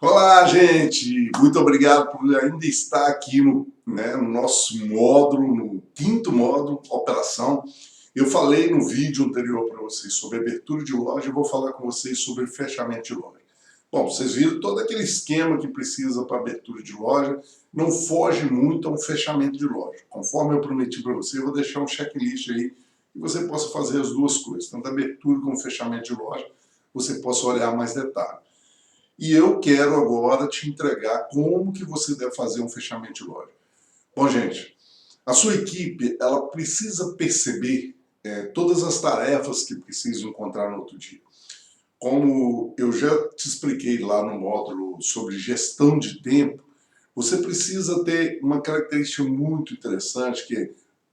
Olá, gente! Muito obrigado por ainda estar aqui no nosso módulo, no quinto módulo, operação. Eu falei no vídeo anterior para vocês sobre abertura de loja e vou falar com vocês sobre fechamento de loja. Bom, vocês viram todo aquele esquema que precisa para abertura de loja, não foge muito a um fechamento de loja. Conforme eu prometi para você, eu vou deixar um checklist aí que você possa fazer as duas coisas, tanto abertura como fechamento de loja, você possa olhar mais detalhes. E eu quero agora te entregar como que você deve fazer um fechamento de loja. Bom, gente, a sua equipe ela precisa perceber todas as tarefas que precisam encontrar no outro dia. Como eu já te expliquei lá no módulo sobre gestão de tempo, você precisa ter uma característica muito interessante que é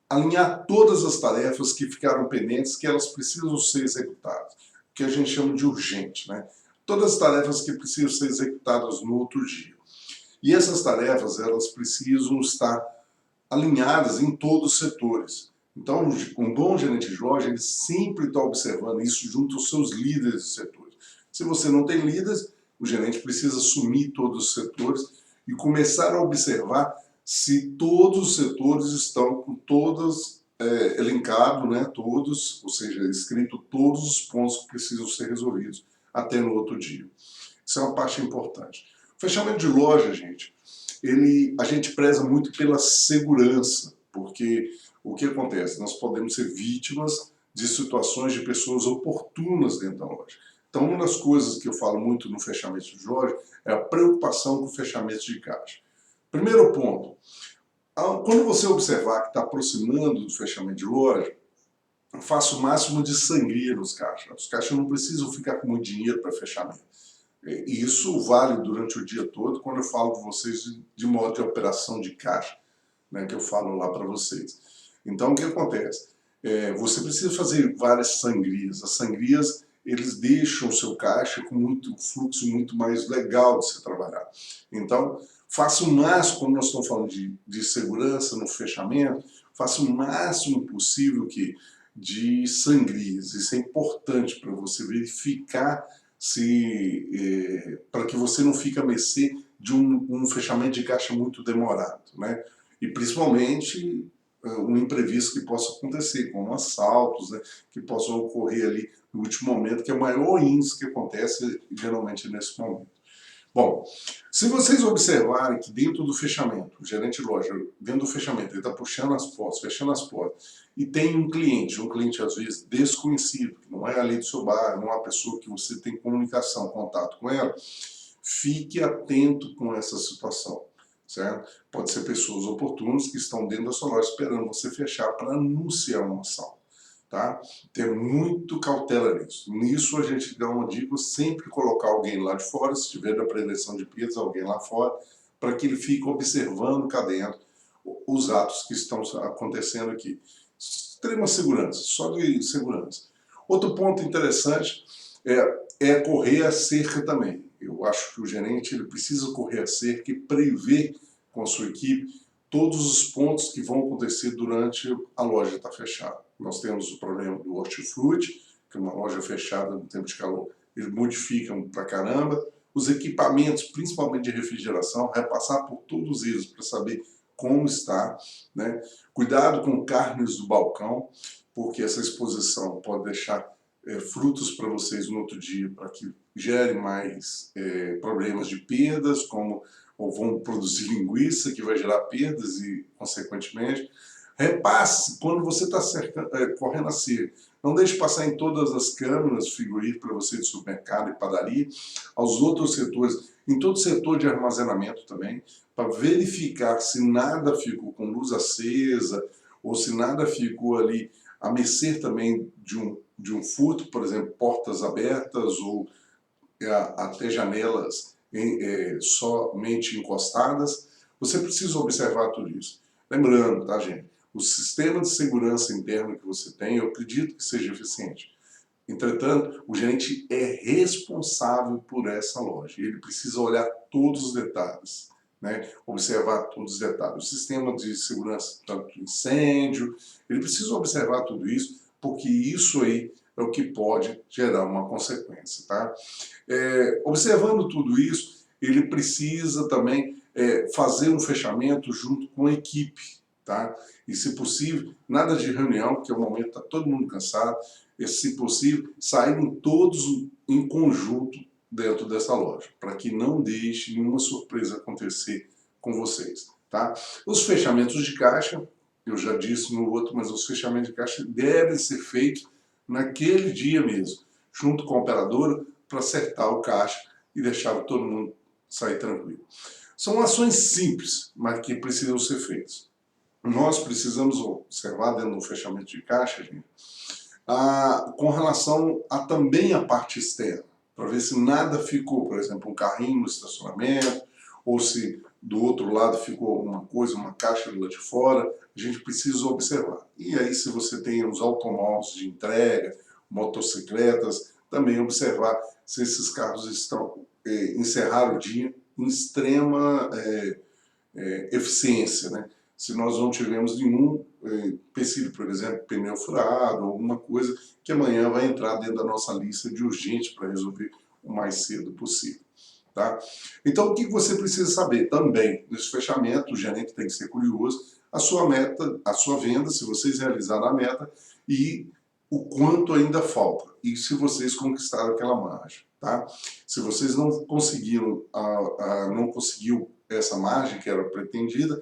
alinhar todas as tarefas que ficaram pendentes, que elas precisam ser executadas, que a gente chama de urgente, né? Todas as tarefas que precisam ser executadas no outro dia. E essas tarefas, elas precisam estar alinhadas em todos os setores. Então, um bom gerente de loja, ele sempre está observando isso junto aos seus líderes de setores. Se você não tem líderes, o gerente precisa assumir todos os setores e começar a observar se todos os setores estão com todas elencado, né, todos, ou seja, escrito todos os pontos que precisam ser resolvidos até no outro dia. Isso é uma parte importante. O fechamento de loja, gente, a gente preza muito pela segurança, porque o que acontece? Nós podemos ser vítimas de situações de pessoas oportunas dentro da loja. Então, uma das coisas que eu falo muito no fechamento de loja é a preocupação com o fechamento de caixa. Primeiro ponto, quando você observar que está aproximando do fechamento de loja, faça o máximo de sangria nos caixas. Os caixas não precisam ficar com muito dinheiro para fechamento. E isso vale durante o dia todo quando eu falo com vocês de modo de operação de caixa, né, que eu falo lá para vocês. Então, o que acontece? Você precisa fazer várias sangrias. As sangrias, eles deixam o seu caixa com um fluxo muito mais legal de se trabalhar. Então, faça o máximo, quando nós estamos falando de segurança no fechamento, faça o máximo possível de sangrias. Isso é importante para você verificar para que você não fique a mercê de um fechamento de caixa muito demorado, né? E principalmente um imprevisto que possa acontecer, como assaltos, né, que possam ocorrer ali no último momento, que é o maior índice que acontece geralmente nesse momento. Bom, se vocês observarem que dentro do fechamento, o gerente de loja, dentro do fechamento, ele está puxando as portas, fechando as portas, e tem um cliente às vezes desconhecido, que não é ali do seu bairro, não é uma pessoa que você tem comunicação, contato com ela, fique atento com essa situação, certo? Pode ser pessoas oportunas que estão dentro da sua loja esperando você fechar para anunciar uma ação. Tá? Ter muito cautela nisso. Nisso a gente dá uma dica, sempre colocar alguém lá de fora, se tiver da prevenção de perdas, alguém lá fora, para que ele fique observando cá dentro os atos que estão acontecendo aqui. Extrema segurança, só de segurança. Outro ponto interessante é correr a cerca também. Eu acho que o gerente ele precisa correr a cerca e prever com a sua equipe todos os pontos que vão acontecer durante a loja estar fechada. Nós temos o problema do hortifruti, que é uma loja fechada no tempo de calor, eles modificam pra caramba. Os equipamentos, principalmente de refrigeração, repassar por todos eles para saber como está, né? Cuidado com carnes do balcão, porque essa exposição pode deixar frutos para vocês no outro dia, para que gere mais problemas de perdas, ou vão produzir linguiça, que vai gerar perdas e, consequentemente, repasse quando você está correndo a cerca. Não deixe passar em todas as câmeras frigoríficas para você de supermercado e padaria, aos outros setores, em todo setor de armazenamento também, para verificar se nada ficou com luz acesa ou se nada ficou ali a mercê também de um furto, por exemplo, portas abertas ou até janelas somente encostadas. Você precisa observar tudo isso. Lembrando, tá, gente? O sistema de segurança interno que você tem, eu acredito que seja eficiente. Entretanto, o gerente é responsável por essa loja. Ele precisa olhar todos os detalhes, né? Observar todos os detalhes. O sistema de segurança, tanto incêndio, ele precisa observar tudo isso, porque isso aí é o que pode gerar uma consequência, tá? Observando tudo isso, ele precisa também fazer um fechamento junto com a equipe, tá? E se possível, nada de reunião, porque é o momento está todo mundo cansado, e se possível, saírem todos em conjunto dentro dessa loja, para que não deixe nenhuma surpresa acontecer com vocês, tá? Os fechamentos de caixa, eu já disse no outro, mas os fechamentos de caixa devem ser feitos naquele dia mesmo, junto com a operadora, para acertar o caixa e deixar todo mundo sair tranquilo. São ações simples, mas que precisam ser feitas. Nós precisamos observar dentro do fechamento de caixa, gente, com relação também a parte externa, para ver se nada ficou, por exemplo, um carrinho no estacionamento, ou se do outro lado ficou alguma coisa, uma caixa do lado de fora, a gente precisa observar. E aí, se você tem os automóveis de entrega, motocicletas, também observar se esses carros estão encerraram o dia em extrema eficiência, né? Se nós não tivermos nenhum empecilho, por exemplo, pneu furado, alguma coisa que amanhã vai entrar dentro da nossa lista de urgente para resolver o mais cedo possível. Tá? Então, o que você precisa saber também nesse fechamento, o gerente tem que ser curioso, a sua meta, a sua venda, se vocês realizaram a meta, e o quanto ainda falta, e se vocês conquistaram aquela margem. Tá? Se vocês não conseguiram, não conseguiu essa margem que era pretendida,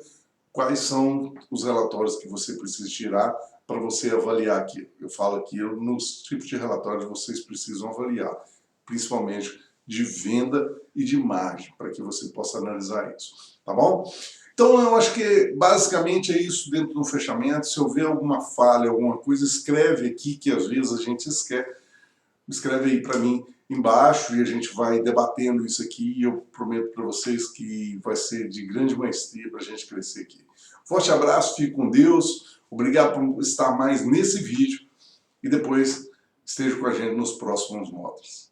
quais são os relatórios que você precisa tirar para você avaliar aquilo? Eu falo aqui nos tipos de relatórios vocês precisam avaliar, principalmente de venda e de margem, para que você possa analisar isso, tá bom? Então eu acho que basicamente é isso dentro do fechamento. Se houver alguma falha, alguma coisa, escreve aqui, que às vezes a gente esquece. Escreve aí para mim embaixo e a gente vai debatendo isso aqui, e eu prometo para vocês que vai ser de grande maestria para a gente crescer aqui. Forte abraço, fique com Deus, obrigado por estar mais nesse vídeo e depois esteja com a gente nos próximos módulos.